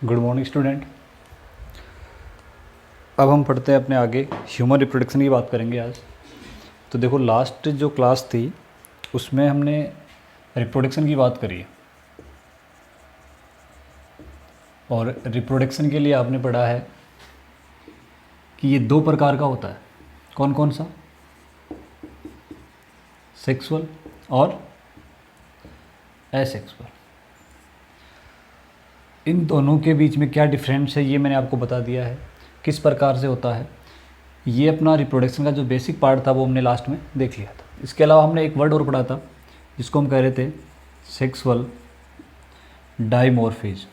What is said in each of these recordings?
Good morning student. अब हम पढ़ते हैं अपने आगे ह्यूमन रिप्रोडक्शन की बात करेंगे आज। तो देखो, लास्ट जो क्लास थी उसमें हमने रिप्रोडक्शन की बात करी है, और रिप्रोडक्शन के लिए आपने पढ़ा है कि ये दो प्रकार का होता है। कौन कौन सा? सेक्सुअल और एसेक्सुअल। इन दोनों के बीच में क्या डिफरेंस है ये मैंने आपको बता दिया है, किस प्रकार से होता है। ये अपना रिप्रोडक्शन का जो बेसिक पार्ट था वो हमने लास्ट में देख लिया था। इसके अलावा हमने एक वर्ड और पढ़ा था जिसको हम कह रहे थे सेक्सुअल डाइमॉर्फिज्म।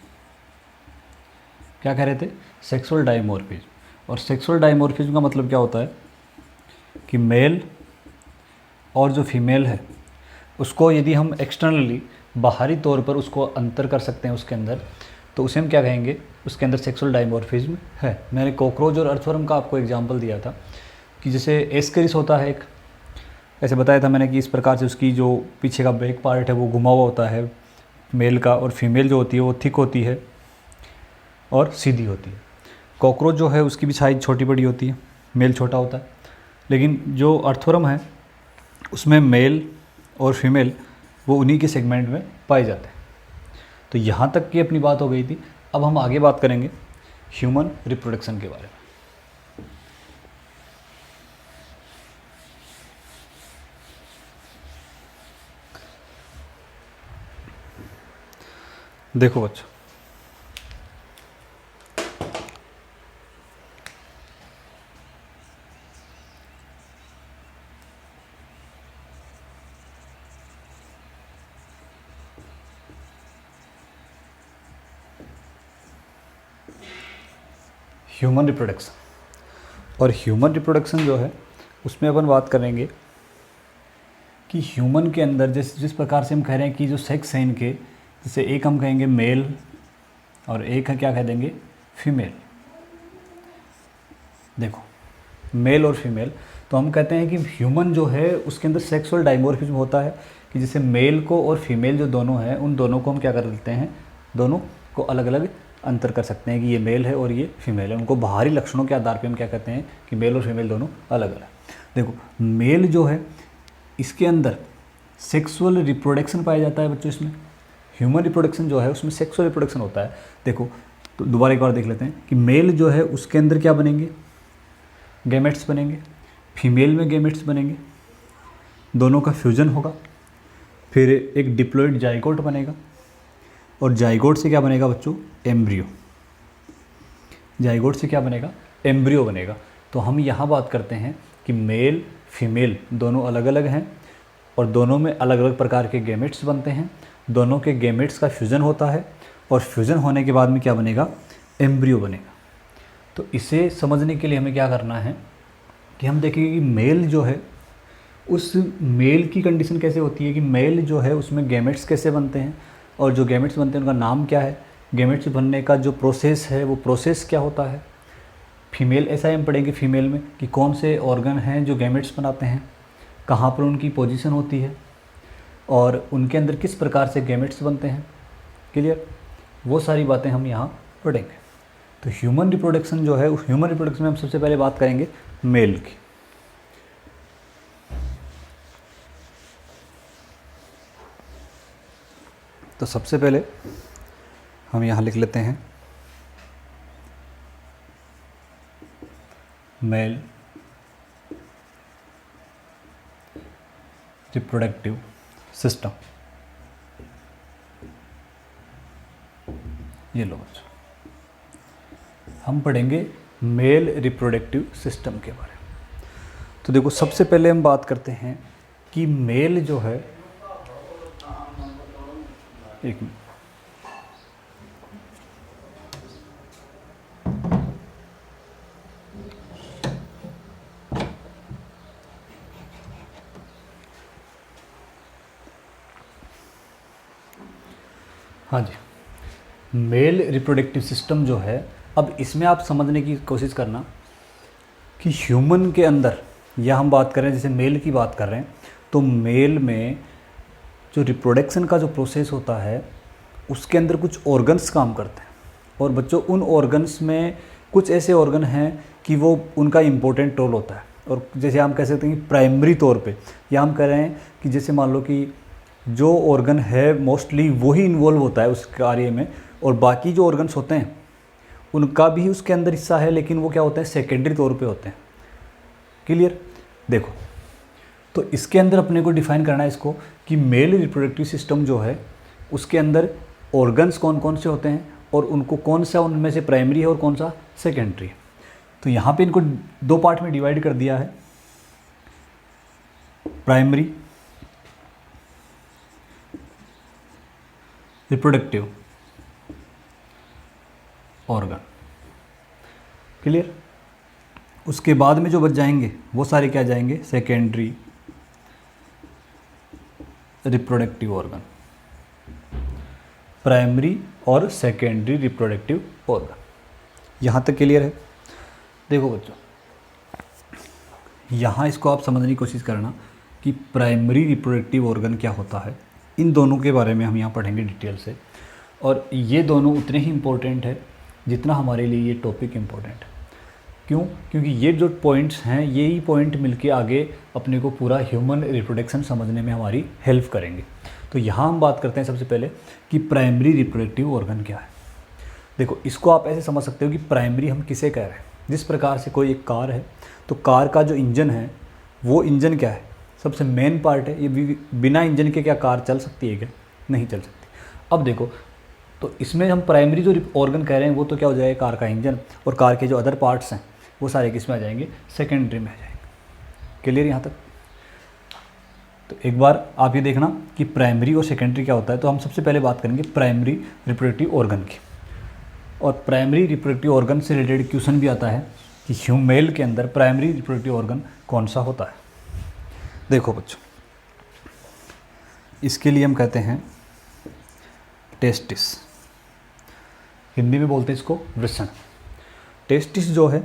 क्या कह रहे थे? Sexual dimorphism. और सेक्सुअल डाइमॉर्फिज्म का मतलब क्या होता है कि मेल और जो फीमेल है उसको यदि हम एक्सटर्नली बाहरी तौर पर उसको अंतर कर सकते हैं उसके अंदर, तो उसे हम क्या कहेंगे? उसके अंदर सेक्सुअल डाइमॉर्फिज्म है। मैंने कॉकरोच और अर्थवर्म का आपको एग्जांपल दिया था कि जैसे एस्केरिस होता है एक, ऐसे बताया था मैंने कि इस प्रकार से उसकी जो पीछे का बैक पार्ट है वो घुमा हुआ होता है मेल का, और फीमेल जो होती है वो थिक होती है और सीधी होती है। कॉकरोच जो है उसकी भी साइज छोटी बड़ी होती है, मेल छोटा होता है। लेकिन जो अर्थवर्म है उसमें मेल और फीमेल वो उन्हीं के सेगमेंट में पाए जाते हैं। तो यहाँ तक की अपनी बात हो गई थी। अब हम आगे बात करेंगे ह्यूमन रिप्रोडक्शन के बारे में। देखो बच्चों, ह्यूमन रिप्रोडक्शन, और ह्यूमन रिप्रोडक्शन जो है उसमें अपन बात करेंगे कि ह्यूमन के अंदर जिस प्रकार से हम कह रहे हैं कि जो सेक्स है इनके, जैसे एक हम कहेंगे मेल और एक है क्या कह देंगे? फीमेल। देखो, मेल और फीमेल, तो हम कहते हैं कि ह्यूमन जो है उसके अंदर सेक्सुअल डाइमॉर्फिज्म होता है कि जैसे मेल को और फीमेल जो दोनों हैं उन दोनों को हम क्या कर लेते हैं? दोनों को अलग अलग अंतर कर सकते हैं कि ये मेल है और ये फीमेल है। उनको बाहरी लक्षणों के आधार पे हम क्या कहते हैं कि मेल और फीमेल दोनों अलग अलग। देखो, मेल जो है इसके अंदर सेक्सुअल रिप्रोडक्शन पाया जाता है बच्चों। इसमें ह्यूमन रिप्रोडक्शन जो है उसमें सेक्सुअल रिप्रोडक्शन होता है। देखो, तो दोबारा एक बार देख लेते हैं कि मेल जो है उसके अंदर क्या बनेंगे? गैमेट्स बनेंगे। फीमेल में गैमेट्स बनेंगे, दोनों का फ्यूजन होगा, फिर एक डिप्लॉइड जाइगोट बनेगा, और जाइगोट से क्या बनेगा बच्चों? एम्ब्रियो। जाइगोट से क्या बनेगा? एम्ब्रियो बनेगा। तो हम यहाँ बात करते हैं कि मेल फीमेल दोनों अलग अलग हैं और दोनों में अलग अलग प्रकार के गैमेट्स बनते हैं। दोनों के गैमेट्स का फ्यूज़न होता है और फ्यूज़न होने के बाद में क्या बनेगा? एम्ब्रियो बनेगा। तो इसे समझने के लिए हमें क्या करना है कि हम देखेंगे कि मेल जो है उस मेल की कंडीशन कैसे होती है कि मेल जो है उसमें गैमेट्स कैसे बनते हैं, और जो गैमेट्स बनते हैं उनका नाम क्या है, गैमेट्स बनने का जो प्रोसेस है वो प्रोसेस क्या होता है। फीमेल ऐसा हम पढ़ेंगे फीमेल में कि कौन से ऑर्गन हैं जो गैमेट्स बनाते हैं, कहाँ पर उनकी पोजीशन होती है, और उनके अंदर किस प्रकार से गैमेट्स बनते हैं। क्लियर? वो सारी बातें हम यहाँ पढ़ेंगे। तो ह्यूमन रिप्रोडक्शन जो है, उस ह्यूमन रिप्रोडक्शन में हम सबसे पहले बात करेंगे मेल की। तो सबसे पहले हम यहाँ लिख लेते हैं मेल रिप्रोडक्टिव सिस्टम। ये लो बच्चों, हम पढ़ेंगे मेल रिप्रोडक्टिव सिस्टम के बारे में। तो देखो, सबसे पहले हम बात करते हैं कि मेल जो है, एक मिनट, हाँ जी, मेल रिप्रोडक्टिव सिस्टम जो है, अब इसमें आप समझने की कोशिश करना कि ह्यूमन के अंदर, या हम बात करें जैसे मेल की बात कर रहे हैं, तो मेल में जो रिप्रोडक्शन का जो प्रोसेस होता है उसके अंदर कुछ ऑर्गन्स काम करते हैं। और बच्चों उन ऑर्गन्स में कुछ ऐसे ऑर्गन हैं कि वो उनका इम्पोर्टेंट रोल होता है, और जैसे हम कह सकते हैं कि प्राइमरी तौर पे, या हम कह रहे हैं कि जैसे मान लो कि जो ऑर्गन है मोस्टली वही इन्वॉल्व होता है उस कार्य में, और बाकी जो ऑर्गन्स होते हैं उनका भी उसके अंदर हिस्सा है, लेकिन वो क्या होते हैं, सेकेंडरी तौर पे होते हैं। क्लियर? देखो, तो इसके अंदर अपने को डिफाइन करना है इसको कि मेल रिप्रोडक्टिव सिस्टम जो है उसके अंदर ऑर्गन्स कौन कौन से होते हैं, और उनको कौन सा उनमें से प्राइमरी है और कौन सा सेकेंडरी है। तो यहाँ पे इनको दो पार्ट में डिवाइड कर दिया है, प्राइमरी रिप्रोडक्टिव ऑर्गन। क्लियर? उसके बाद में जो बच जाएंगे वो सारे क्या जाएंगे, सेकेंडरी रिप्रोडक्टिव ऑर्गन। प्राइमरी और सेकेंडरी रिप्रोडक्टिव ऑर्गन। यहाँ तक क्लियर है? देखो बच्चों, यहाँ इसको आप समझने की कोशिश करना कि प्राइमरी रिप्रोडक्टिव ऑर्गन क्या होता है। इन दोनों के बारे में हम यहाँ पढ़ेंगे डिटेल से, और ये दोनों उतने ही इम्पोर्टेंट है जितना हमारे लिए ये टॉपिक इम्पोर्टेंट है। क्यों? क्योंकि ये जो पॉइंट्स हैं, यही पॉइंट मिलके आगे अपने को पूरा ह्यूमन रिप्रोडक्शन समझने में हमारी हेल्प करेंगे। तो यहाँ हम बात करते हैं सबसे पहले कि प्राइमरी रिप्रोडक्टिव ऑर्गन क्या है। देखो, इसको आप ऐसे समझ सकते हो कि प्राइमरी हम किसे कह रहे हैं। जिस प्रकार से कोई एक कार है, तो कार का जो इंजन है, वो इंजन क्या है, सबसे मेन पार्ट है। ये बिना इंजन के क्या कार चल सकती है क्या? नहीं चल सकती। अब देखो, तो इसमें हम प्राइमरी जो ऑर्गन कह रहे हैं वो तो क्या हो जाएगा, कार का इंजन, और कार के जो अदर पार्ट्स हैं वो सारे किस में आ जाएंगे, सेकेंडरी में आ जाएंगे। क्लियर यहाँ तक? तो एक बार आप ये देखना कि प्राइमरी और सेकेंडरी क्या होता है। तो हम सबसे पहले बात करेंगे प्राइमरी रिप्रोडक्टिव ऑर्गन की, और प्राइमरी रिप्रोडक्टिव ऑर्गन से रिलेटेड क्वेश्चन भी आता है कि ह्यूमेल के अंदर प्राइमरी रिप्रोडक्टिव ऑर्गन कौन सा होता है। देखो बच्चों, इसके लिए हम कहते हैं टेस्टिस, हिंदी में बोलते हैं इसको वृषण। टेस्टिस जो है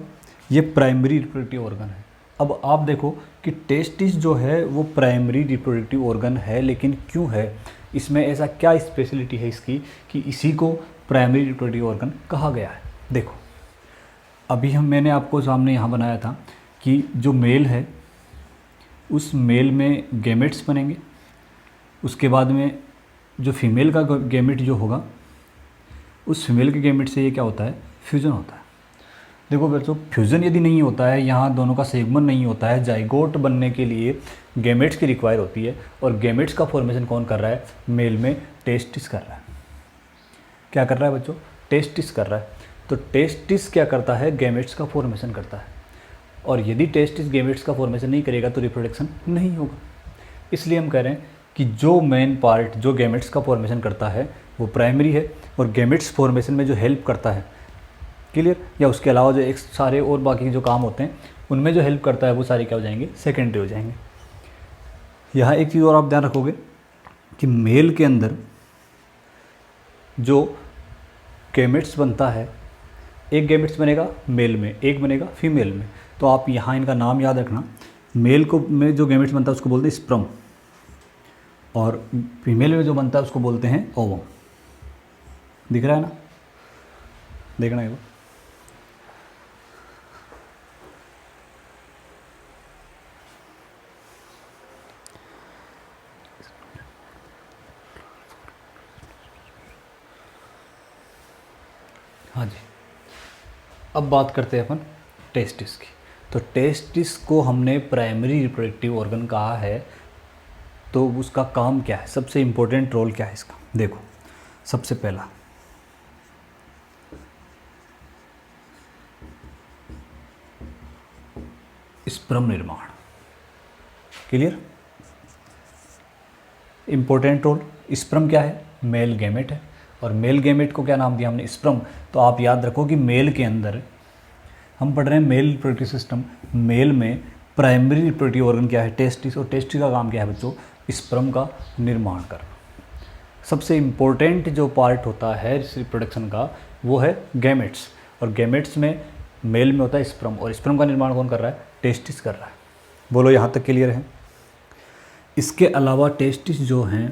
ये प्राइमरी रिप्रोडक्टिव ऑर्गन है। अब आप देखो कि टेस्टिस जो है वो प्राइमरी रिप्रोडक्टिव ऑर्गन है, लेकिन क्यों है, इसमें ऐसा क्या स्पेशलिटी है इसकी कि इसी को प्राइमरी रिप्रोडक्टिव ऑर्गन कहा गया है। देखो, अभी मैंने आपको सामने यहाँ बनाया था कि जो मेल है उस मेल में गैमेट्स बनेंगे, उसके बाद में जो फीमेल का गैमेट जो होगा उस फीमेल के गैमेट से ये क्या होता है, फ्यूज़न होता है। देखो बच्चों, फ्यूज़न यदि नहीं होता है, यहाँ दोनों का सेगमेंट नहीं होता है, जाइगोट बनने के लिए गैमेट्स की रिक्वायर होती है, और गैमेट्स का फॉर्मेशन कौन कर रहा है, मेल में टेस्टिस कर रहा है। क्या कर रहा है बच्चों, टेस्टिस कर रहा है। तो टेस्टिस क्या करता है, गैमेट्स का फॉर्मेशन करता है, और यदि टेस्टिस गैमेट्स का फॉर्मेशन नहीं करेगा तो रिप्रोडक्शन नहीं होगा। इसलिए हम कह रहे हैं कि जो मेन पार्ट जो गैमेट्स का फॉर्मेशन करता है वो प्राइमरी है, और गैमेट्स फॉर्मेशन में जो हेल्प करता है, क्लियर, या उसके अलावा जो एक सारे और बाकी जो काम होते हैं उनमें जो हेल्प करता है वो सारे क्या हो जाएंगे, सेकेंडरी हो जाएंगे। यहाँ एक चीज़ और आप ध्यान रखोगे कि मेल के अंदर जो गैमेट्स बनता है, एक गैमेट्स बनेगा मेल में, एक बनेगा फीमेल में। तो आप यहाँ इनका नाम याद रखना, मेल को में जो गैमेट्स बनता है उसको बोलते हैं स्पर्म, और फीमेल में जो बनता है उसको बोलते हैं ओवम। दिख रहा है ना? देखना है। हाँ जी, अब बात करते हैं अपन टेस्टिस की। तो टेस्टिस को हमने प्राइमरी रिप्रोडक्टिव ऑर्गन कहा है, तो उसका काम क्या है, सबसे इम्पोर्टेंट रोल क्या है इसका। देखो, सबसे पहला स्पर्म निर्माण। क्लियर? Important role. स्पर्म क्या है, मेल गैमेट है, और मेल गैमेट को क्या नाम दिया हमने, स्पर्म। तो आप याद रखो कि मेल के अंदर हम पढ़ रहे हैं मेल रिप्रोडक्टिव सिस्टम, मेल में प्राइमरी रिप्रोडक्टिव ऑर्गन क्या है, टेस्टिस, और टेस्टिस का काम क्या है बच्चों, स्पर्म का निर्माण करना। सबसे इम्पोर्टेंट जो पार्ट होता है रिप्रोडक्शन का वो है गैमेट्स, और गैमेट्स में मेल में होता है स्पर्म, और स्पर्म का निर्माण कौन कर रहा है, टेस्टिस कर रहा है। बोलो यहाँ तक क्लियर है? इसके अलावा टेस्टिस जो हैं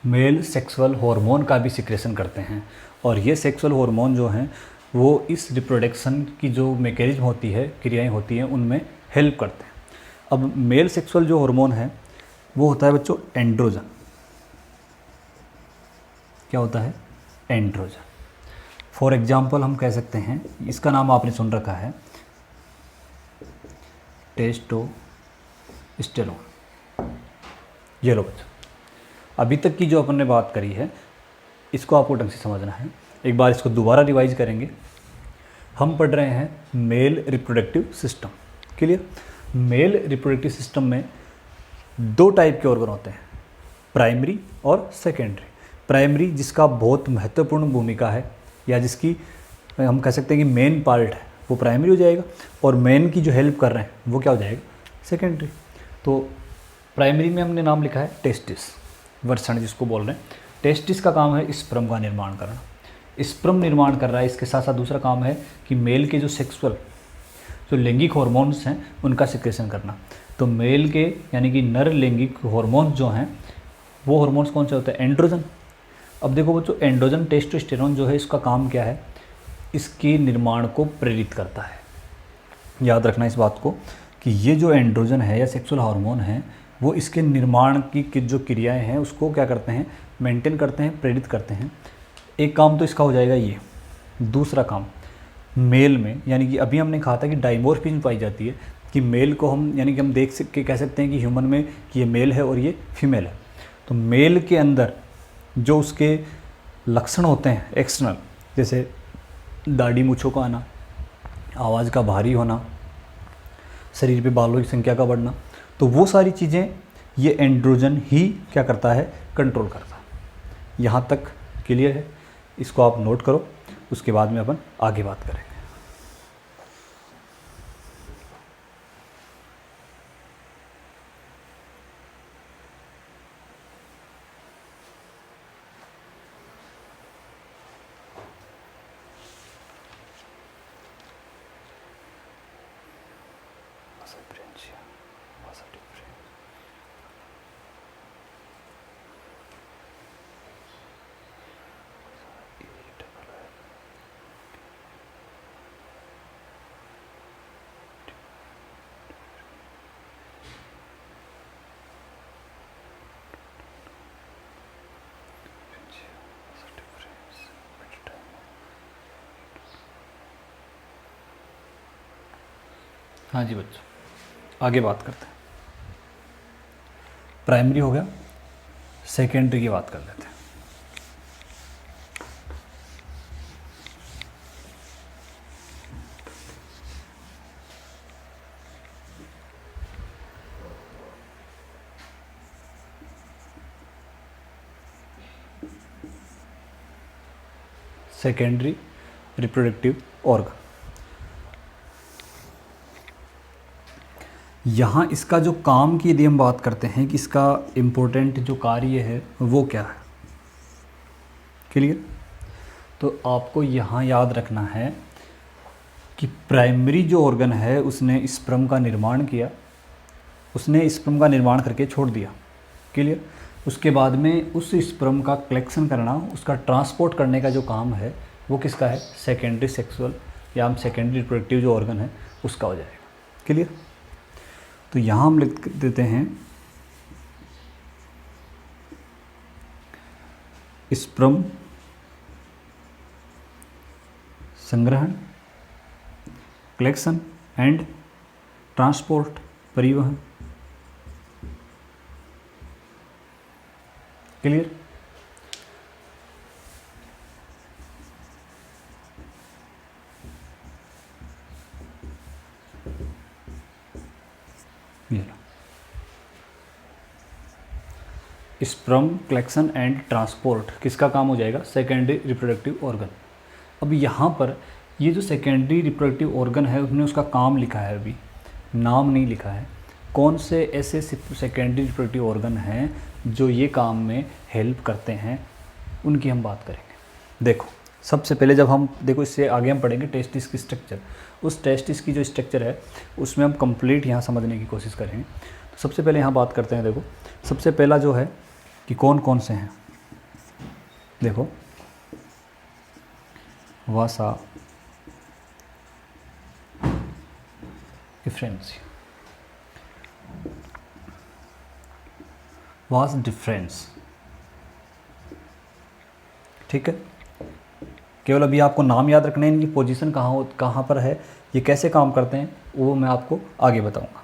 मेल सेक्सुअल हार्मोन का भी सिक्रेशन करते हैं, और ये सेक्सुअल हार्मोन जो हैं वो इस रिप्रोडक्शन की जो मैकेनिज्म होती है, क्रियाएं होती हैं, उनमें हेल्प करते हैं। अब मेल सेक्सुअल जो हार्मोन है वो होता है बच्चों एंड्रोजन। क्या होता है? एंड्रोजन। फॉर एग्जाम्पल हम कह सकते हैं, इसका नाम आपने सुन रखा है टेस्टोस्टेरोन। ये लो बच्चों, अभी तक की जो अपन ने बात करी है इसको आपको ढंग से समझना है। एक बार इसको दोबारा रिवाइज करेंगे। हम पढ़ रहे हैं male reproductive system. Clear? Male reproductive system में दो टाइप के ऑर्गन होते हैं, प्राइमरी और सेकेंडरी। प्राइमरी जिसका बहुत महत्वपूर्ण भूमिका है, या जिसकी हम कह सकते हैं कि मेन पार्ट है, वो प्राइमरी हो जाएगा, और मेन की जो हेल्प कर रहे हैं वो क्या हो जाएगा? सेकेंडरी। तो प्राइमरी में हमने नाम लिखा है टेस्टिस, वर्षण जिसको बोल रहे हैं। टेस्टिस का काम है स्पर्म का निर्माण करना, स्पर्म निर्माण कर रहा है। इसके साथ साथ दूसरा काम है कि मेल के जो सेक्सुअल जो लैंगिक हार्मोन्स हैं उनका सिक्रेशन करना। तो मेल के यानी कि नर लैंगिक हार्मोन्स जो हैं वो हार्मोन्स कौन से होते हैं? एंड्रोजन। अब देखो बच्चों, एंड्रोजन टेस्टोस्टेरोन जो है इसका काम क्या है? इसके निर्माण को प्रेरित करता है। याद रखना इस बात को कि ये जो एंड्रोजन है या सेक्सुअल हार्मोन है वो इसके निर्माण की जो क्रियाएं हैं उसको क्या करते हैं? मेंटेन करते हैं, प्रेरित करते हैं। एक काम तो इसका हो जाएगा ये। दूसरा काम मेल में, यानी कि अभी हमने कहा था कि डाइमॉर्फिज्म पाई जाती है, कि मेल को हम यानी कि हम देख के कह सकते हैं कि ह्यूमन में कि ये मेल है और ये फीमेल है। तो मेल के अंदर जो उसके लक्षण होते हैं एक्सटर्नल, जैसे दाढ़ी मूँछों का आना, आवाज़ का भारी होना, शरीर पे बालों की संख्या का बढ़ना, तो वो सारी चीज़ें ये एंड्रोजन ही क्या करता है? कंट्रोल करता है। यहाँ तक क्लियर है? इसको आप नोट करो, उसके बाद में अपन आगे बात करेंगे। हाँ जी बच्चों, आगे बात करते हैं। प्राइमरी हो गया, सेकेंडरी की बात कर लेते हैं। सेकेंडरी रिप्रोडक्टिव ऑर्गन, यहाँ इसका जो काम की यदि हम बात करते हैं कि इसका इम्पोर्टेंट जो कार्य है वो क्या है। क्लियर? तो आपको यहाँ याद रखना है कि प्राइमरी जो ऑर्गन है उसने स्पर्म का निर्माण किया, उसने स्पर्म का निर्माण करके छोड़ दिया। क्लियर? उसके बाद में उस स्पर्म का कलेक्शन करना, उसका ट्रांसपोर्ट करने का जो काम है वो किसका है? सेकेंडरी सेक्सुअल या हम सेकेंडरी रिप्रोडक्टिव जो ऑर्गन है उसका हो जाएगा। क्लियर? तो यहाँ हम लिख देते हैं स्पर्म संग्रहण, कलेक्शन एंड ट्रांसपोर्ट, परिवहन। Clear? Sperm collection and transport किसका काम हो जाएगा? Secondary reproductive organ. अब यहाँ पर ये जो सेकेंडरी रिप्रोडक्टिव ऑर्गन है उसने उसका काम लिखा है, अभी नाम नहीं लिखा है। कौन से ऐसे सेकेंडरी रिप्रोडक्टिव ऑर्गन हैं जो ये काम में हेल्प करते हैं, उनकी हम बात करेंगे। देखो सबसे पहले जब हम देखो इससे आगे हम पढ़ेंगे टेस्टिस की स्ट्रक्चर। उस टेस्टिस की जो स्ट्रक्चर है उसमें हम कंप्लीट यहाँ समझने की कोशिश करेंगे। तो सबसे पहले यहाँ बात करते हैं। देखो सबसे पहला जो है कि कौन कौन से हैं, देखो वासा डिफरेंस, वास डिफरेंस, ठीक है। केवल अभी आपको नाम याद रखना है, इनकी पोजीशन कहाँ पर है, ये कैसे काम करते हैं, वो मैं आपको आगे बताऊंगा।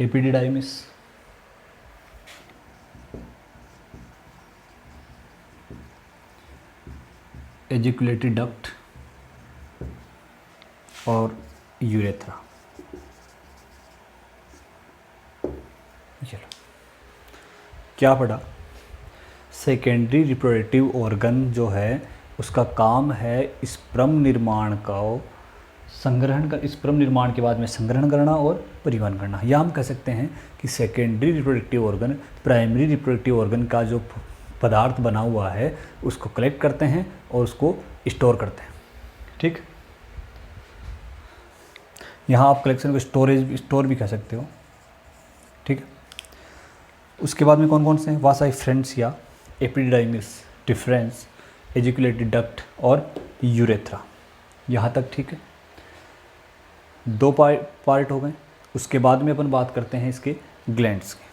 एपिडिडाइमिस, एजिकुलेटरी डक्ट और यूरेथ्रा। चलो क्या पढ़ा, सेकेंडरी रिप्रोडक्टिव ऑर्गन जो है उसका काम है स्पर्म निर्माण का संग्रहण कर, स्पर्म निर्माण के बाद में संग्रहण करना और परिवहन करना। या हम कह सकते हैं कि secondary reproductive organ primary reproductive organ का जो पदार्थ बना हुआ है उसको कलेक्ट करते हैं और उसको स्टोर करते हैं, ठीक। यहाँ आप कलेक्शन को स्टोर भी कह सकते हो, ठीक है। उसके बाद में कौन कौन से हैं, वासा इफ्रेंस या एपिडिडाइमिस, डिफरेंस, एजिकुलेटरी डक्ट और यूरेथ्रा, यहाँ तक ठीक है। दो पार्ट हो गए। उसके बाद में अपन बात करते हैं इसके ग्लैंड्स के।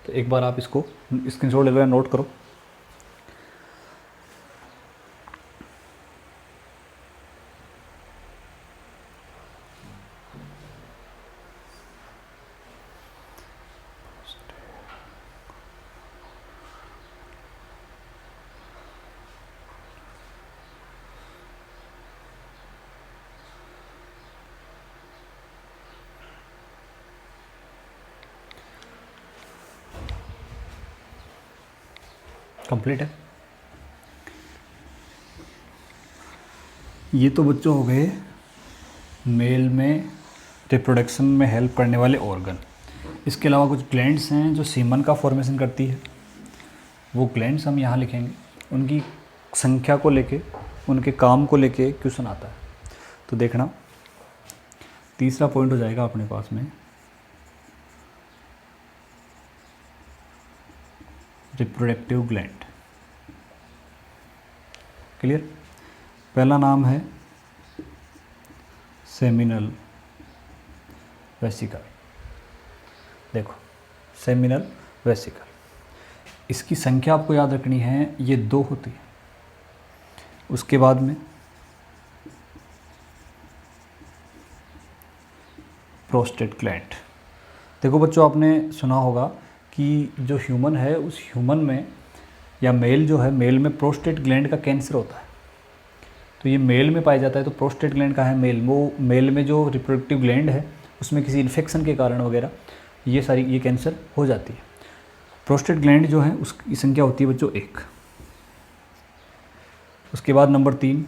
तो एक बार आप इसको स्क्रीनशॉट ले लो या नोट करो। कंप्लीट है। ये तो बच्चों हो गए मेल में रिप्रोडक्शन में हेल्प करने वाले ऑर्गन। इसके अलावा कुछ ग्लैंड्स हैं जो सीमन का फॉर्मेशन करती है, वो ग्लैंड्स हम यहाँ लिखेंगे। उनकी संख्या को लेके, उनके काम को लेके क्वेश्चन आता है। तो देखना तीसरा पॉइंट हो जाएगा अपने पास में रिप्रोडक्टिव ग्लैंड। क्लियर। पहला नाम है सेमिनल वेसिकल। देखो सेमिनल वेसिकल, इसकी संख्या आपको याद रखनी है, ये 2 होती है। उसके बाद में प्रोस्टेट ग्लैंड। देखो बच्चों आपने सुना होगा कि जो ह्यूमन है उस ह्यूमन में या मेल जो है, मेल में प्रोस्टेट ग्लैंड का कैंसर होता है। तो ये मेल में पाया जाता है। तो प्रोस्टेट ग्लैंड का है मेल, वो मेल में जो रिप्रोडक्टिव ग्लैंड है उसमें किसी इन्फेक्शन के कारण वगैरह ये कैंसर हो जाती है। प्रोस्टेट ग्लैंड जो है उसकी संख्या होती है बच्चों 1। उसके बाद नंबर 3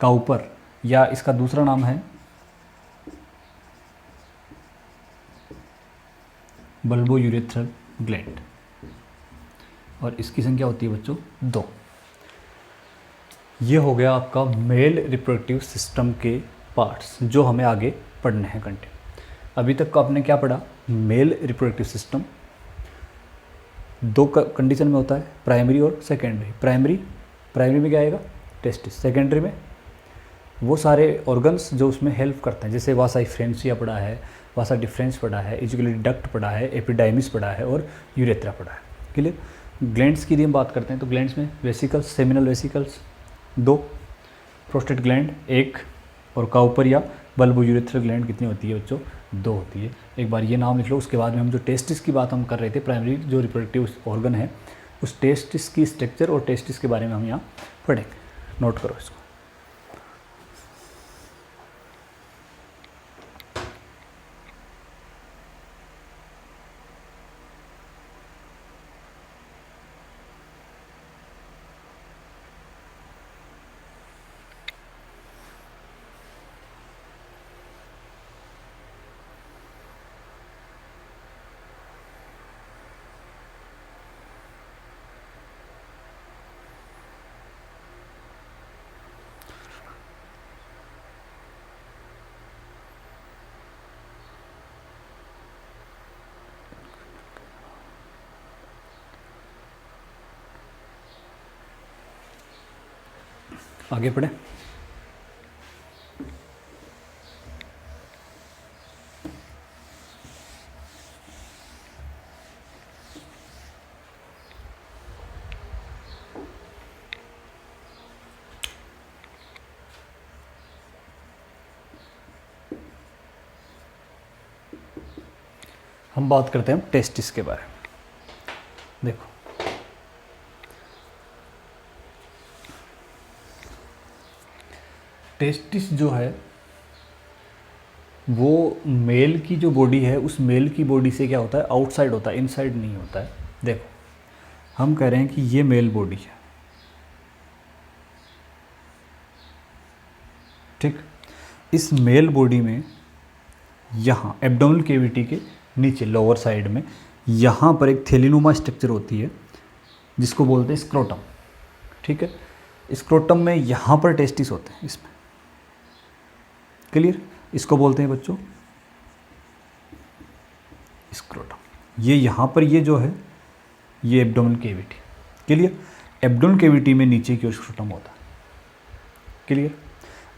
काउपर, या इसका दूसरा नाम है बल्बो यूरेथ्रल ग्लैंड, और इसकी संख्या होती है बच्चों 2। ये हो गया आपका मेल रिप्रोडक्टिव सिस्टम के पार्ट्स जो हमें आगे पढ़ने हैं कंटिन्यू। अभी तक का आपने क्या पढ़ा, मेल रिप्रोडक्टिव सिस्टम 2 कंडीशन में होता है, प्राइमरी और सेकेंडरी। प्राइमरी में क्या आएगा, टेस्टिस। सेकेंडरी में वो सारे ऑर्गन्स जो उसमें हेल्प करते हैं, जैसे वासा इफ्रेंसिया पढ़ा है, वासा डिफरेंस पढ़ा है, एजिकुलेटरी डक्ट पढ़ा है, एपिडाइमिस पढ़ा है और यूरेथ्रा पढ़ा है। क्लियर। ग्लैंड्स की यदि हम बात करते हैं तो ग्लैंड्स में vesicles, seminal vesicles 2, prostate gland 1 और काउपर या बल्बो यूरेथ्रल ग्लैंड कितनी होती है बच्चों, 2 होती है। एक बार ये नाम लिख लो। उसके बाद में हम जो टेस्टिस की बात हम कर रहे थे, प्राइमरी जो रिप्रोडक्टिव ऑर्गन है, उस टेस्टिस की स्ट्रक्चर और टेस्टिस के बारे में हम यहाँ पढ़ेंगे। नोट करो इसको। आगे पढ़े। हम बात करते हैं टेस्टिस के बारे में। देखो, टेस्टिस जो है वो मेल की जो बॉडी है उस मेल की बॉडी से क्या होता है, आउटसाइड होता है, इनसाइड नहीं होता है। देखो, हम कह रहे हैं कि ये मेल बॉडी है, ठीक। इस मेल बॉडी में यहाँ एब्डोमिनल कैविटी के नीचे लोअर साइड में यहाँ पर एक थैलीनुमा स्ट्रक्चर होती है जिसको बोलते हैं स्क्रोटम, ठीक है। स्क्रोटम में यहाँ पर टेस्टिस होते हैं, इसमें क्लियर। इसको बोलते हैं बच्चों स्क्रोटम। ये यहाँ पर ये जो है ये abdominal cavity, clear. Abdominal cavity में नीचे की ओर स्क्रोटम होता है, क्लियर।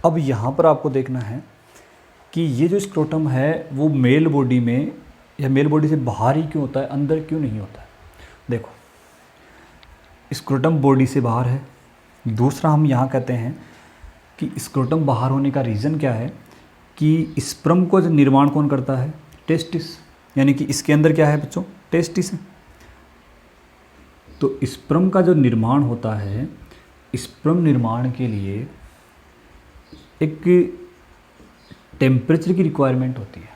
अब यहाँ पर आपको देखना है कि ये जो स्क्रोटम है वो मेल बॉडी में या मेल बॉडी से बाहर ही क्यों होता है, अंदर क्यों नहीं होता है। देखो, स्क्रोटम बॉडी से बाहर है। दूसरा, हम यहाँ कहते हैं कि स्क्रोटम बाहर होने का रीज़न क्या है कि स्पर्म को जो निर्माण कौन करता है, टेस्टिस, यानी कि इसके अंदर क्या है बच्चों, टेस्टिस है। तो स्पर्म का जो निर्माण होता है, स्पर्म निर्माण के लिए एक टेम्परेचर की रिक्वायरमेंट होती है,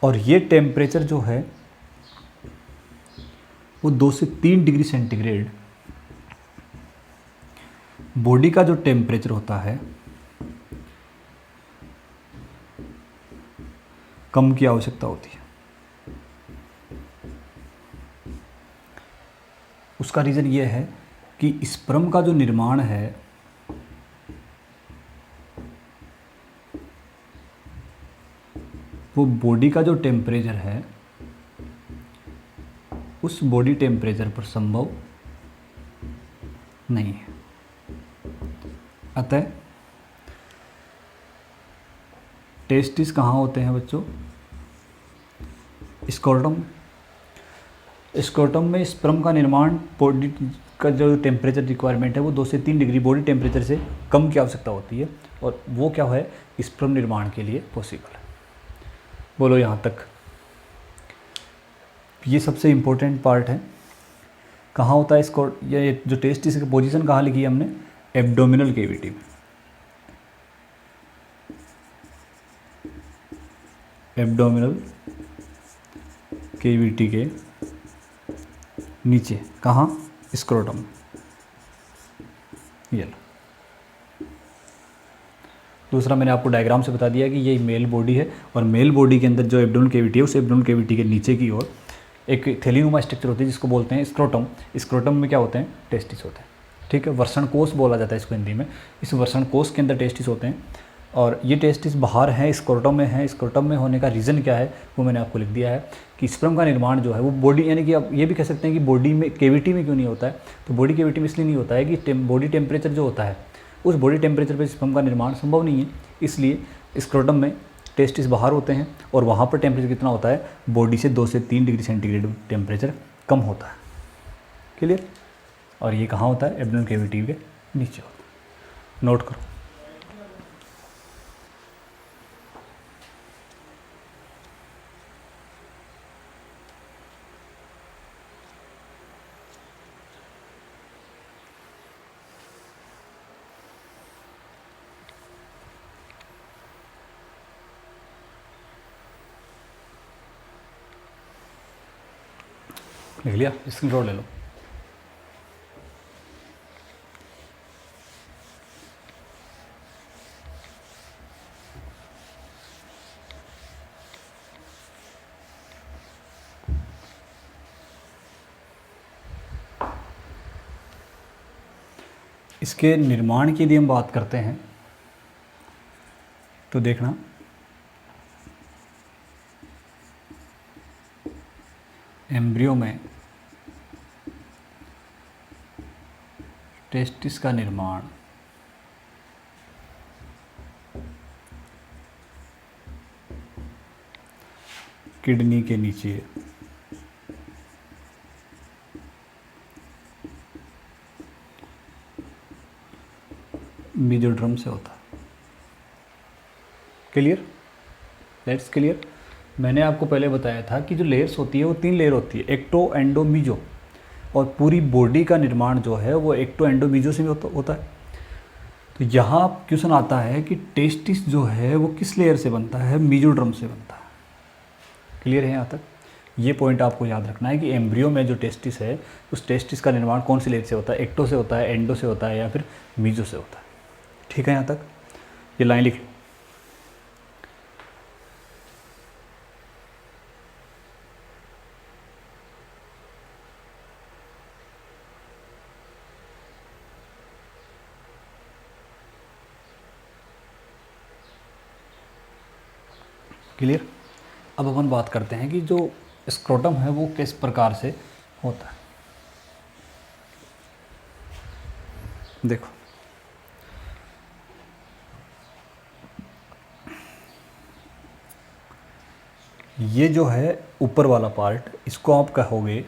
और ये टेम्परेचर जो है वो 2 से 3 डिग्री सेंटीग्रेड बॉडी का जो टेम्परेचर होता है कम की आवश्यकता होती है। उसका रीज़न ये है कि स्पर्म का जो निर्माण है वो बॉडी का जो टेम्परेचर है उस बॉडी टेम्परेचर पर संभव नहीं है। अतः टेस्टिस कहाँ होते हैं बच्चों, स्क्रोटम। स्क्रोटम में स्पर्म का निर्माण बॉडी का जो टेम्परेचर रिक्वायरमेंट है वो 2 से 3 डिग्री बॉडी टेम्परेचर से कम की आवश्यकता होती है, और वो क्या है, स्पर्म निर्माण के लिए पॉसिबल है। बोलो यहाँ तक। ये सबसे इम्पोर्टेंट पार्ट है। कहाँ होता है इसको, ये जो टेस्टिस की पोजीशन कहाँ लिखी है हमने, एब्डोमिनल कैविटी में। एब्डोमिनल कैविटी के नीचे, कहाँ, स्क्रोटम। ये दूसरा मैंने आपको डायग्राम से बता दिया कि ये मेल बॉडी है, और मेल बॉडी के अंदर जो एब्डोमिनल कैविटी है उस एब्डोमिनल कैविटी के नीचे की ओर एक थैलीनुमा स्ट्रक्चर होती है जिसको बोलते हैं स्क्रोटम। स्क्रोटम में क्या होते हैं, टेस्टिस होते हैं, ठीक है। वर्षण कोष बोला जाता है इसको हिंदी में। इस वर्षण कोष के अंदर टेस्टिस होते हैं, और ये टेस्टिस बाहर हैं, स्क्रोटम में है। स्क्रोटम में होने का रीज़न क्या है वो मैंने आपको लिख दिया है कि स्पर्म का निर्माण जो है वो बॉडी, यानी कि आप ये भी कह सकते हैं कि बॉडी में, कैविटी में क्यों नहीं होता है, तो बॉडी कैविटी में इसलिए नहीं होता है कि बॉडी टेम्परेचर जो होता है उस बॉडी टेम्परेचर पर स्पर्म का निर्माण संभव नहीं है, इसलिए स्क्रोटम में टेस्टिस बाहर होते हैं, और वहाँ पर टेम्परेचर कितना होता है, बॉडी से 2 से 3 डिग्री सेंटीग्रेड टेम्परेचर कम होता है, क्लियर। और ये कहाँ होता है, एब्डोमिनल कैविटी के नीचे होता है। नोट करो। लिख लिया, स्क्रीनशॉट ले लो। इसके निर्माण की यदि हम बात करते हैं तो देखना, एम्ब्रियो में टेस्टिस का निर्माण किडनी के नीचे मेसोड्रम से होता है। क्लियर? Let's clear. मैंने आपको पहले बताया था कि जो लेयर्स होती है वो 3 लेयर होती है, एक्टो, एंडो, मीजो, और पूरी बॉडी का निर्माण जो है वो एक्टो, एंडो, मीजो से भी होता है। तो यहाँ क्वेश्चन आता है कि टेस्टिस जो है वो किस लेयर से बनता है? मेसोड्रम से बनता है। क्लियर है यहाँ तक? ये पॉइंट आपको याद रखना है कि एम्ब्रियो में जो टेस्टिस है उस टेस्टिस का निर्माण कौन सी लेयर से होता है? एक्टो से होता है, एंडो से होता है, या फिर मीजो से होता है। ठीक है यहाँ तक? ये लाइन लिख लो। क्लियर? अब अपन बात करते हैं कि जो स्क्रोटम है वो किस प्रकार से होता है। देखो, ये जो है ऊपर वाला पार्ट, इसको आप कहोगे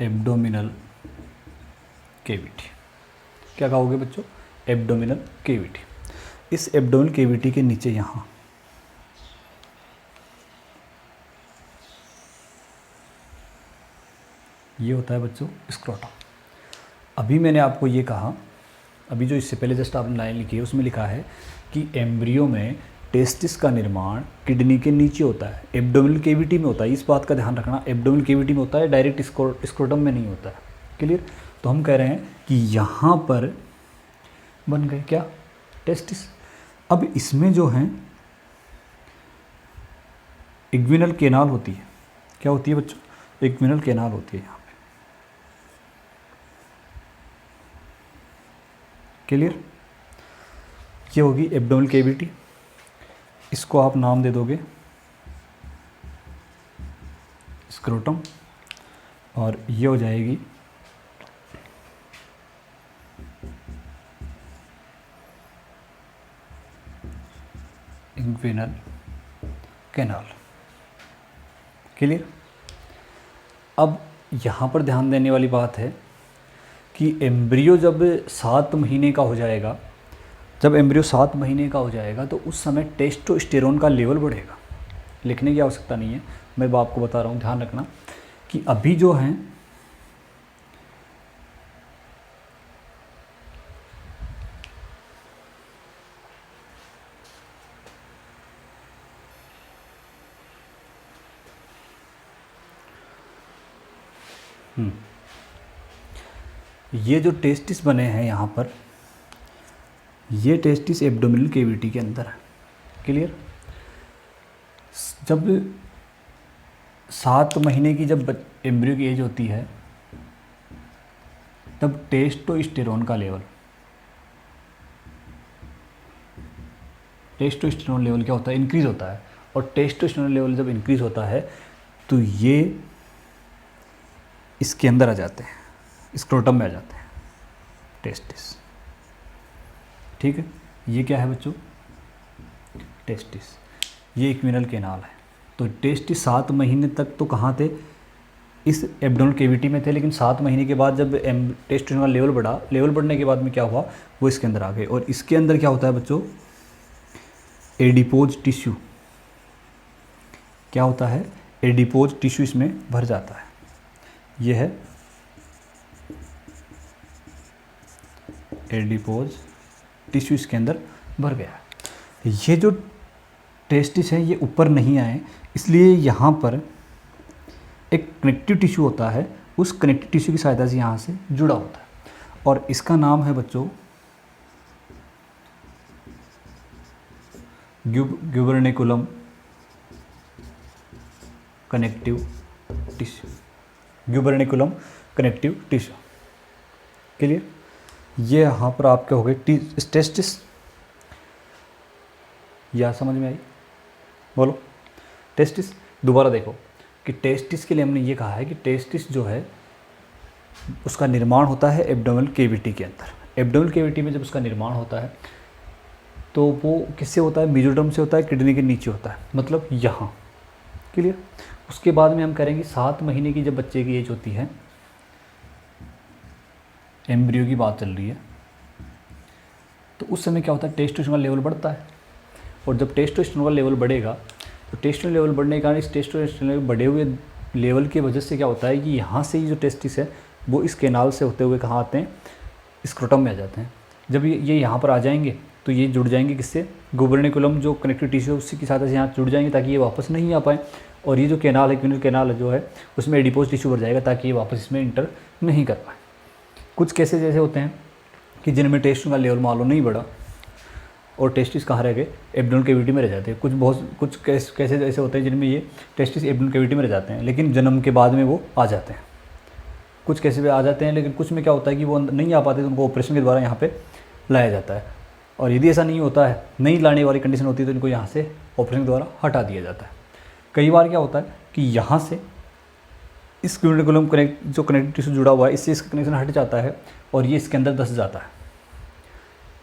एब्डोमिनल केविटी। क्या कहोगे बच्चों? Abdominal cavity. इस एब्डोमिनल केविटी के नीचे यहाँ ये होता है बच्चों स्क्रोटम। अभी मैंने आपको ये कहा, अभी जो इससे पहले जस्ट आपने लाइन लिखी है उसमें लिखा है कि एम्ब्रियो में टेस्टिस का निर्माण किडनी के नीचे होता है, एब्डोमिनल केविटी में होता है। इस बात का ध्यान रखना, एब्डोमिनल केविटी में होता है, डायरेक्ट स्क्रोटम में नहीं होता है। क्लियर? तो हम कह रहे हैं कि यहाँ पर बन गए क्या? टेस्टिस। अब इसमें जो है इग्विनल केनाल होती है। क्या होती है बच्चों? इग्विनल केनाल होती है यहाँ पे। क्लियर? ये होगी एब्डोमिनल केविटी। इसको आप नाम दे दोगे स्क्रोटम, और ये हो जाएगी इग्विनल केनाल। क्लियर? अब यहाँ पर ध्यान देने वाली बात है कि एम्ब्रियो जब 7 महीने का हो जाएगा, जब एम्ब्रियो 7 महीने का हो जाएगा तो उस समय टेस्टोस्टेरोन का लेवल बढ़ेगा। लिखने की आवश्यकता नहीं है, मैं आपको बता रहा हूँ, ध्यान रखना कि अभी जो है ये जो टेस्टिस बने हैं यहाँ पर, ये टेस्टिस एब्डोमिनल केविटी के अंदर है। क्लियर? जब 7 महीने की जब एम्ब्रियो की एज होती है तब टेस्टोस्टेरोन का लेवल, टेस्टोस्टेरोन लेवल क्या होता है? इंक्रीज होता है। और टेस्टोस्टेरोन लेवल जब इंक्रीज होता है तो ये इसके अंदर आ जाते हैं, स्क्रोटम में आ जाते हैं टेस्टिस। ठीक है? ये क्या है बच्चों? टेस्टिस। ये इक्विनल केनाल है। तो टेस्टिस 7 महीने तक तो कहाँ थे? इस एब्डोमिनल केविटी में थे, लेकिन 7 महीने के बाद जब टेस्टोस्टेरोन का लेवल बढ़ा, लेवल बढ़ने के बाद में क्या हुआ? वो इसके अंदर आ गए। और इसके अंदर क्या होता है बच्चों? Adipose tissue. क्या होता है? एडिपोज टिश्यू इसमें भर जाता है। ये है एडिपोज टिश्यू, इसके अंदर भर गया। ये जो टेस्टिस है ये ऊपर नहीं आए, इसलिए यहाँ पर एक कनेक्टिव टिश्यू होता है, उस कनेक्टिव टिश्यू की सहायता से यहाँ से जुड़ा होता है, और इसका नाम है बच्चों gubernaculum connective tissue. Gubernaculum connective tissue. Clear? ये यहाँ पर आपके हो गए टेस्टिस। या समझ में आई? बोलो। टेस्टिस दोबारा देखो कि टेस्टिस के लिए हमने ये कहा है कि टेस्टिस जो है उसका निर्माण होता है एब्डोमिनल केविटी के अंदर। एब्डोमिनल केविटी में जब उसका निर्माण होता है तो वो किससे होता है, मेजोडर्म से होता है, किडनी के नीचे होता है, मतलब यहाँ। क्लियर। उसके बाद में हम करेंगे 7 महीने की जब बच्चे की एज होती है, एम्ब्रियो की बात चल रही है, तो उस समय क्या होता है, टेस्टोस्टेरोन का लेवल बढ़ता है। और जब टेस्टोस्टेरोन का लेवल बढ़ेगा तो टेस्टोस्टेरोन लेवल बढ़ने के कारण इस टेस्टोस्टेरोन बढ़े हुए लेवल की वजह से क्या होता है कि यहाँ से ही जो टेस्टिस है वो इस कैनाल से होते हुए कहाँ आते हैं, स्क्रोटम में आ जाते हैं। जब ये यहाँ पर आ जाएंगे तो ये जुड़ जाएंगे किससे, गुबर्निकुलम जो कनेक्टिव टिश्यू है उसकी साथ यहाँ जुड़ जाएंगे ताकि ये वापस नहीं आ पाए। और ये जो कैनाल है, क्यूनल कैनाल जो है, उसमें एडिपोज टिश्यू भर जाएगा ताकि ये वापस इसमें इंटर नहीं कर पाए। कुछ केसेज ऐसे होते हैं कि जिनमें टेस्टोस्टेरोन का लेवल मान लो नहीं बढ़ा और टेस्टिस कहाँ रह गए, एब्डोमेनल कैविटी में रह जाते हैं। कुछ केसेज ऐसे होते हैं जिनमें ये टेस्टिस एब्डोमेनल कैविटी में रह जाते हैं, लेकिन जन्म के बाद में वो आ जाते हैं। कुछ केसेज में आ जाते हैं, लेकिन कुछ में क्या होता है कि वो नहीं आ पाते, तो उनको ऑपरेशन के द्वारा यहाँ पे लाया जाता है। और यदि ऐसा नहीं होता है, नहीं लाने वाली कंडीशन होती है, तो इनको यहाँ से ऑपरेशन के द्वारा हटा दिया जाता है। कई बार क्या होता है कि यहाँ से इस क्यूनिकुलम जो कनेक्टिव टिश्यू जुड़ा हुआ है, इससे इसका कनेक्शन हट जाता है और ये इसके अंदर धंस जाता है।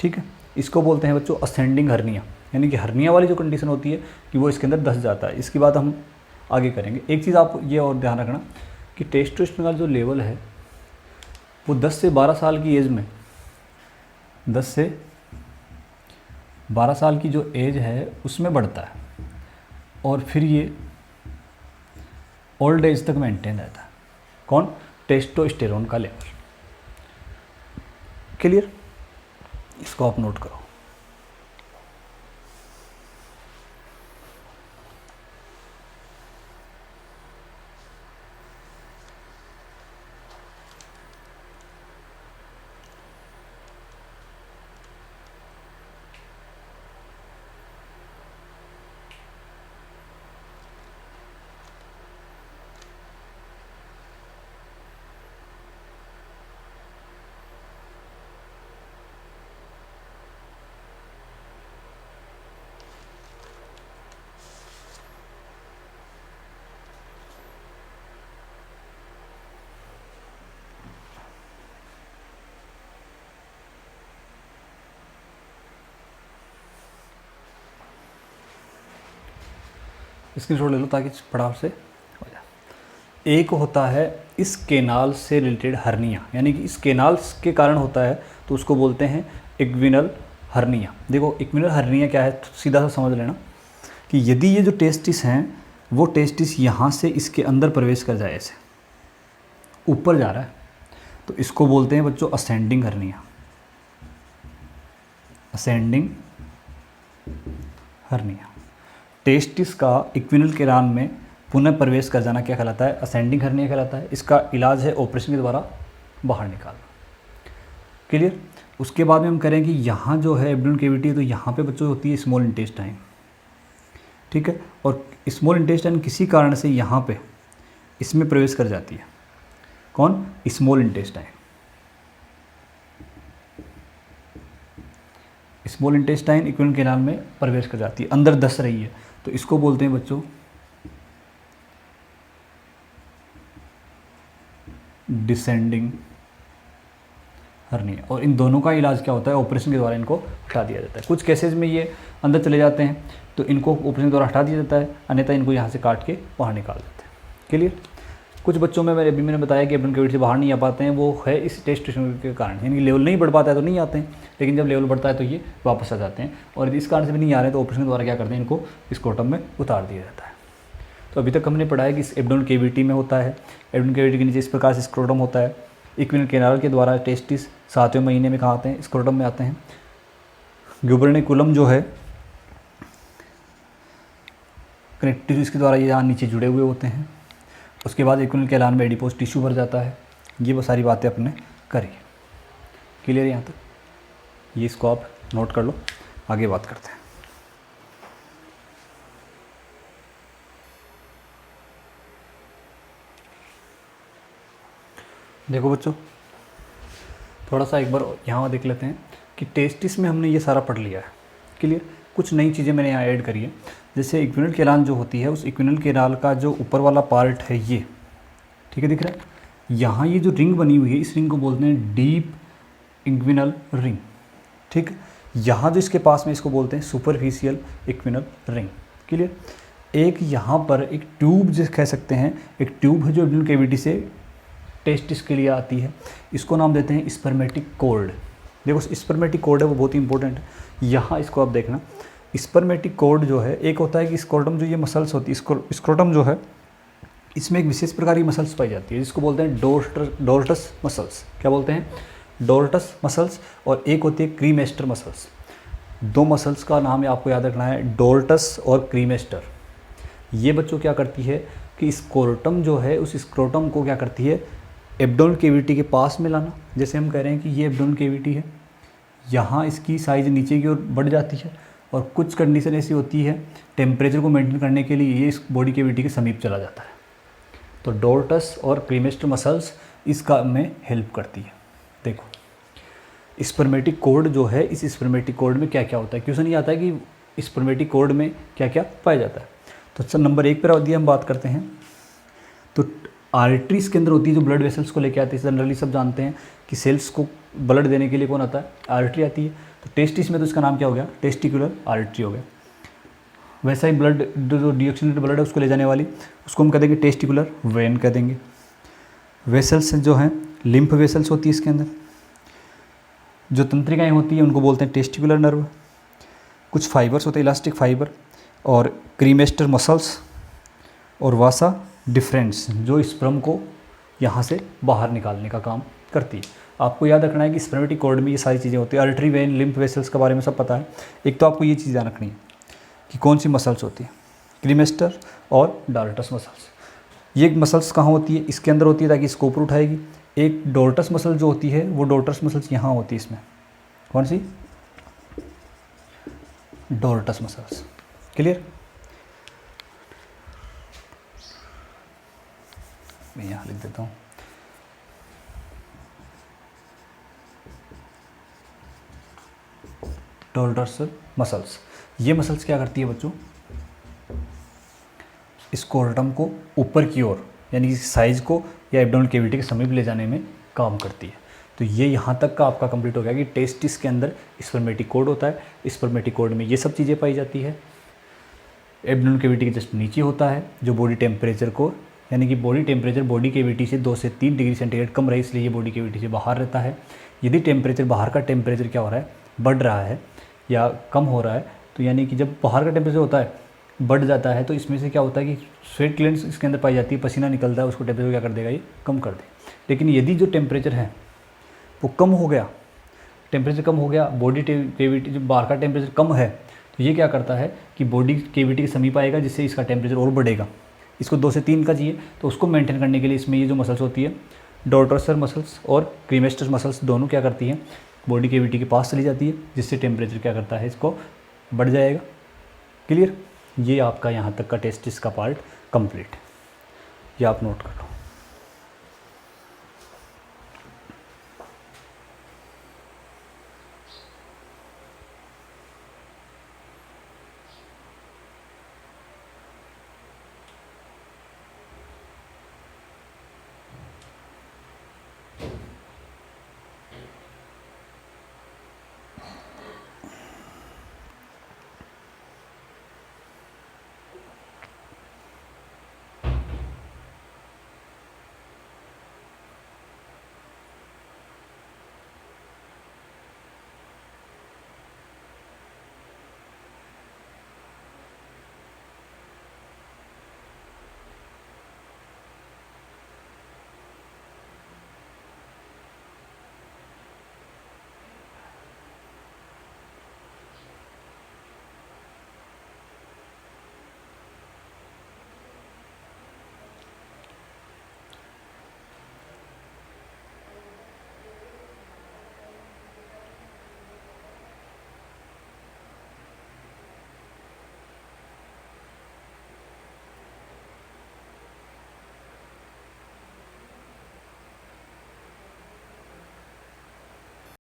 ठीक है, इसको बोलते हैं बच्चों असेंडिंग हर्निया, यानी कि हर्निया वाली जो कंडीशन होती है कि वो इसके अंदर धंस जाता है। इसकी बात हम आगे करेंगे। एक चीज़ आप ये और ध्यान रखना कि टेस्टोस्टेरोन का जो लेवल है वो 10 से 12 साल की एज में, 10 से 12 साल की जो एज है उसमें बढ़ता है और फिर ये ओल्ड एज तक मेंटेन रहता है। कौन, टेस्टोस्टेरोन का लेवल। क्लियर, इसको आप नोट करो। स्क्रीनशॉट ले लो ताकि फटाफट से हो जाए। एक होता है इस केनाल से रिलेटेड हर्निया, यानी कि इस केनाल के कारण होता है तो उसको बोलते हैं इक्विनल हर्निया। देखो इक्विनल हर्निया क्या है, सीधा सा समझ लेना कि यदि ये जो टेस्टिस हैं वो टेस्टिस यहाँ से इसके अंदर प्रवेश कर जाए, ऐसे ऊपर जा रहा है, तो इसको बोलते हैं बच्चों ascending hernia. Ascending hernia. Testis का इक्विनल केनाल में पुनः प्रवेश कर जाना क्या कहलाता है, असेंडिंग हर्निया कहलाता है। इसका इलाज है ऑपरेशन के द्वारा बाहर निकालना। क्लियर। उसके बाद में हम करें कि यहाँ जो है एब्डोमेनल कैविटी, तो यहाँ पे बच्चों होती है स्मॉल इंटेस्टाइन। ठीक है, और स्मॉल इंटेस्टाइन किसी कारण से यहाँ पे इसमें प्रवेश कर जाती है। कौन, small intestine. Small intestine inguinal canal में प्रवेश कर जाती है, अंदर धंस रही है, तो इसको बोलते हैं बच्चों डिसेंडिंग हर्निया। और इन दोनों का इलाज क्या होता है, ऑपरेशन के द्वारा इनको हटा दिया जाता है। कुछ केसेस में ये अंदर चले जाते हैं तो इनको ऑपरेशन के द्वारा हटा दिया जाता है, अन्यथा इनको यहाँ से काट के बाहर निकाल देते हैं। क्लियर। कुछ बच्चों में मैंने बताया कि एब्डोमेनल कैविटी से बाहर नहीं आ पाते हैं, वो है इस टेस्टोस्टेरोन के कारण, यानी लेवल नहीं बढ़ पाता है तो नहीं आते हैं, लेकिन जब लेवल बढ़ता है तो ये वापस आ जाते हैं। और यदि इस कारण से भी नहीं आ रहे तो ऑपरेशन के द्वारा क्या करते हैं, इनको स्क्रोटम में उतार दिया जाता है। तो अभी तक हमने पढ़ा है कि इस एब्डोमेनल कैविटी में होता है, एब्डोमेनल कैविटी के नीचे इस प्रकार से स्क्रोटम होता है। इक्विनल केनाल के द्वारा टेस्टिस 7वें महीने में कहाँ आते हैं, स्क्रोटम में आते हैं। ग्यूबर्निकुलम जो है कनेक्टिव इसके द्वारा ये यहाँ नीचे जुड़े हुए होते हैं। उसके बाद इक्विनल केनाल में एडिपोज टिश्यू भर जाता है। ये वो सारी बातें अपने करी। क्लियर यहाँ तक, ये इसको आप नोट कर लो, आगे बात करते हैं। देखो बच्चों, थोड़ा सा एक बार यहाँ देख लेते हैं कि टेस्टिस में हमने ये सारा पढ़ लिया है। क्लियर। कुछ नई चीज़ें मैंने यहाँ ऐड करी है, जैसे इक्विनल केनाल जो होती है, उस इक्विनल केनाल का जो ऊपर वाला पार्ट है ये, ठीक है, दिख रहा है। यहाँ ये जो रिंग बनी हुई है, इस रिंग को बोलते हैं डीप इंग्विनल रिंग। ठीक, यहाँ जो इसके पास में इसको बोलते हैं सुपरफिशियल इक्विनल रिंग। क्लियर। एक यहाँ पर एक ट्यूब जिस कह सकते हैं, एक ट्यूब है जो एब्डोमिनल कैविटी से टेस्टिस के लिए आती है, इसको नाम देते हैं स्पर्मेटिक कॉर्ड। देखो स्पर्मेटिक कॉर्ड है वो बहुत ही इंपॉर्टेंट है। यहाँ इसको आप देखना, स्पर्मेटिक कॉर्ड जो है, एक होता है कि स्क्रोटम जो ये मसल्स होती है, स्क्रोटम जो है इसमें एक विशेष प्रकार की मसल्स पाई जाती है जिसको बोलते हैं डोर्टस मसल्स। क्या बोलते हैं? डोर्टस मसल्स। और एक होती है क्रीमेस्टर मसल्स। दो मसल्स का नाम आपको याद रखना है, डोर्टस और क्रीमेस्टर। ये बच्चों क्या करती है कि स्क्रोटम जो है उस स्क्रोटम को क्या करती है, एब्डोमिनल कैविटी के पास में लाना। जैसे हम कह रहे हैं कि ये एब्डोमिनल कैविटी है, यहाँ इसकी साइज़ नीचे की ओर बढ़ जाती है और कुछ कंडीशन ऐसी होती है टेम्परेचर को मेंटेन करने के लिए ये इस बॉडी कैविटी के समीप चला जाता है। तो डोर्टस और क्रीमेस्टर मसल्स इस काम में हेल्प करती है। देखो स्पर्मेटिक कॉर्ड जो है, इस स्पर्मेटिक कॉर्ड में क्या क्या होता है, क्वेश्चन ये आता है कि स्पर्मेटिक कॉर्ड में क्या क्या पाया जाता है। तो सर नंबर 1 पर हम बात करते हैं तो आर्टरीज के अंदर होती है जो ब्लड वेसल्स को लेके आती है। जनरली सब जानते हैं कि सेल्स को ब्लड देने के लिए कौन आता है, आर्टरी आती है। तो टेस्टिस में तो इसका नाम क्या हो गया, टेस्टिकुलर आर्टरी हो गया। वैसा ही ब्लड जो डीऑक्सीनेटेड ब्लड है उसको ले जाने वाली, उसको हम कह देंगे टेस्टिकुलर वेन कह देंगे। वेसल्स जो हैं लिम्फ वेसल्स होती है इसके अंदर। जो तंत्रिकाएँ होती हैं उनको बोलते हैं टेस्टिकुलर नर्व। कुछ फाइबर्स होते हैं, इलास्टिक फाइबर, और क्रीमेस्टर मसल्स और वासा डिफरेंस जो स्पर्म को यहाँ से बाहर निकालने का काम करती है। आपको याद रखना है कि स्पर्मेटिक कॉर्ड में ये सारी चीज़ें होती है। आर्टरी, वेन, लिम्फ वेसल्स के बारे में सब पता है। एक तो आपको ये चीज़ ध्यान रखनी है कि कौन सी मसल्स होती है, क्रीमेस्टर और डोर्टस मसल्स। ये मसल्स कहाँ होती है, इसके अंदर होती है ताकि इसको ऊपर उठाएगी। एक डोर्टस मसल जो होती है वो डोर्टस मसल्स यहाँ होती है, इसमें कौन सी, डोर्टस मसल्स। क्लियर। मैं यहाँ लिख देता हूँ, डोर्टस मसल्स। ये मसल्स क्या करती है बच्चों, स्क्रोटम को ऊपर की ओर यानी कि साइज को या एब्डोमिनल कैविटी के समीप ले जाने में काम करती है। तो ये यहाँ तक का आपका कंप्लीट हो गया कि टेस्टिस के अंदर स्पर्मेटिक कॉर्ड होता है। स्पर्मेटिक कॉर्ड में ये सब चीज़ें पाई जाती है। एब्डोमिनल कैविटी के जस्ट नीचे होता है जो बॉडी टेम्परेचर को, यानी कि बॉडी टेम्परेचर बॉडी कैविटी से 2 से 3 डिग्री सेंटीग्रेड कम रहे, इसलिए ये बॉडी कैविटी से बाहर रहता है। यदि टेम्परेचर बाहर का टेम्परेचर क्या हो रहा है, बढ़ रहा है या कम हो रहा है, तो यानी कि जब बाहर का टेम्परेचर होता है बढ़ जाता है तो इसमें से क्या होता है कि स्वेट ग्लैंड्स इसके अंदर पाई जाती है, पसीना निकलता है, उसको टेम्परेचर क्या कर देगा, ये कम कर दे। लेकिन यदि जो टेम्परेचर है वो कम हो गया, टेम्परेचर कम हो गया, बॉडी कैविटी जो बाहर का टेम्परेचर कम है, तो ये क्या करता है कि बॉडी कैविटी के समीप आएगा जिससे इसका टेम्परेचर और बढ़ेगा। इसको 2 से 3 का चाहिए, तो उसको मेंटेन करने के लिए इसमें ये जो मसल्स होती है डोर्टस मसल्स और क्रीमेस्टर मसल्स दोनों क्या करती हैं, बॉडी कैविटी के पास चली जाती है, जिससे टेम्परेचर क्या करता है, इसको बढ़ जाएगा। क्लियर। ये आपका यहाँ तक का टेस्टिस का पार्ट कंप्लीट, ये आप नोट कर लो।